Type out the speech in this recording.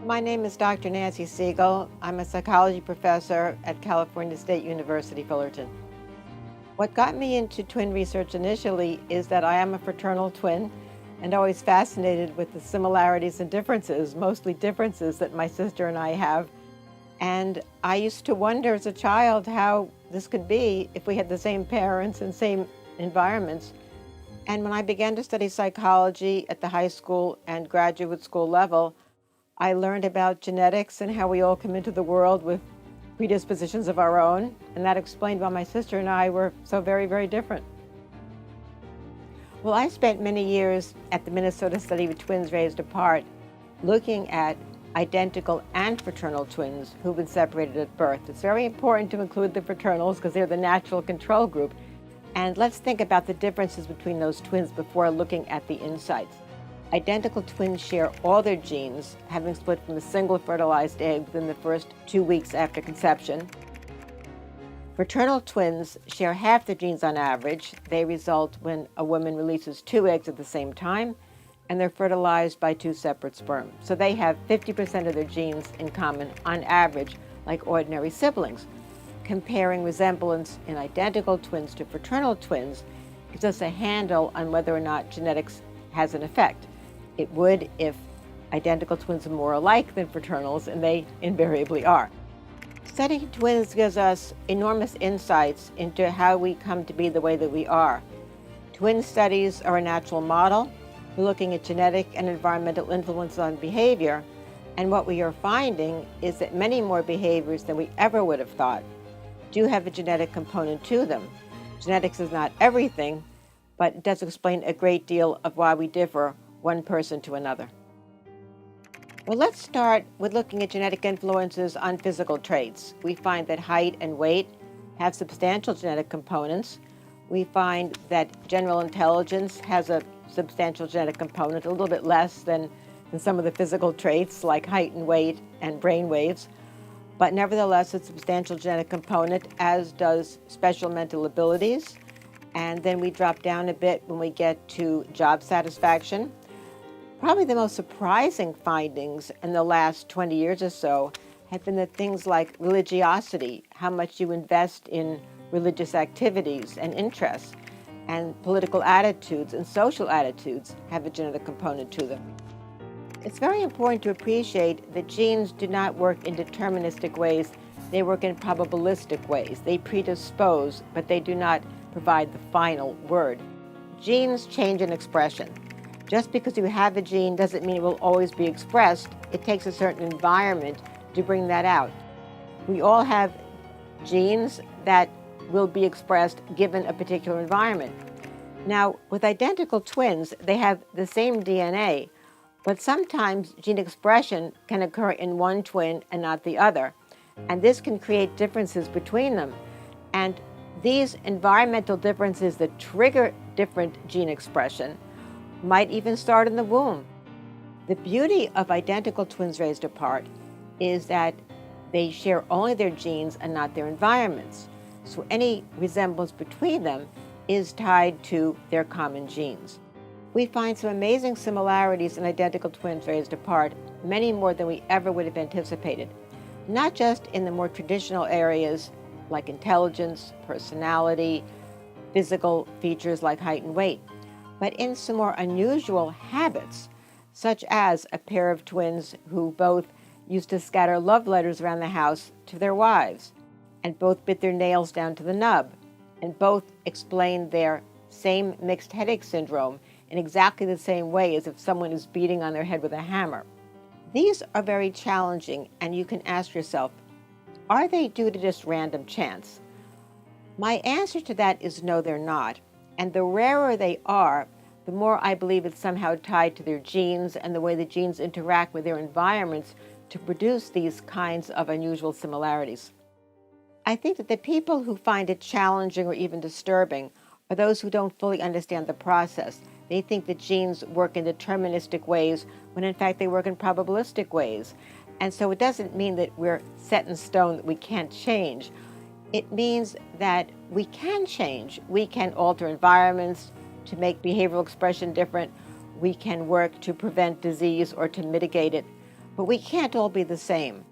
My name is Dr. Nancy Siegel. I'm a psychology professor at California State University, Fullerton. What got me into twin research initially is that I am a fraternal twin and always fascinated with the similarities and differences, mostly differences that my sister and I have. And I used to wonder as a child how this could be if we had the same parents and same environments. And when I began to study psychology at the high school and graduate school level, I learned about genetics and how we all come into the world with predispositions of our own, and that explained why my sister and I were so very, very different. Well, I spent many years at the Minnesota Study of Twins Raised Apart looking at identical and fraternal twins who've been separated at birth. It's very important to include the fraternals because they're the natural control group. And let's think about the differences between those twins before looking at the insights. Identical twins share all their genes, having split from a single fertilized egg within the first 2 weeks after conception. Fraternal twins share half the genes on average. They result when a woman releases 2 eggs at the same time, and they're fertilized by 2 separate sperm. So they have 50% of their genes in common on average, like ordinary siblings. Comparing resemblance in identical twins to fraternal twins gives us a handle on whether or not genetics has an effect. It would if identical twins are more alike than fraternals, and they invariably are. Studying twins gives us enormous insights into how we come to be the way that we are. Twin studies are a natural model. We're looking at genetic and environmental influence on behavior, and what we are finding is that many more behaviors than we ever would have thought do have a genetic component to them. Genetics is not everything, but it does explain a great deal of why we differ one person to another. Well, let's start with looking at genetic influences on physical traits. We find that height and weight have substantial genetic components. We find that general intelligence has a substantial genetic component, a little bit less than some of the physical traits like height and weight and brain waves, but nevertheless a substantial genetic component, as does special mental abilities. And then we drop down a bit when we get to job satisfaction. Probably the most surprising findings in the last 20 years or so have been that things like religiosity, how much you invest in religious activities and interests, and political attitudes and social attitudes have a genetic component to them. It's very important to appreciate that genes do not work in deterministic ways. They work in probabilistic ways. They predispose, but they do not provide the final word. Genes change in expression. Just because you have a gene doesn't mean it will always be expressed. It takes a certain environment to bring that out. We all have genes that will be expressed given a particular environment. Now, with identical twins, they have the same DNA, but sometimes gene expression can occur in one twin and not the other, and this can create differences between them. And these environmental differences that trigger different gene expression might even start in the womb. The beauty of identical twins raised apart is that they share only their genes and not their environments. So any resemblance between them is tied to their common genes. We find some amazing similarities in identical twins raised apart, many more than we ever would have anticipated. Not just in the more traditional areas like intelligence, personality, physical features like height and weight, but in some more unusual habits, such as a pair of twins who both used to scatter love letters around the house to their wives, and both bit their nails down to the nub, and both explained their same mixed headache syndrome in exactly the same way as if someone is beating on their head with a hammer. These are very challenging, and you can ask yourself, are they due to just random chance? My answer to that is no, they're not. And the rarer they are, the more I believe it's somehow tied to their genes and the way the genes interact with their environments to produce these kinds of unusual similarities. I think that the people who find it challenging or even disturbing are those who don't fully understand the process. They think that genes work in deterministic ways when in fact they work in probabilistic ways. And so it doesn't mean that we're set in stone, that we can't change. It means that we can change. We can alter environments to make behavioral expression different. We can work to prevent disease or to mitigate it. But we can't all be the same.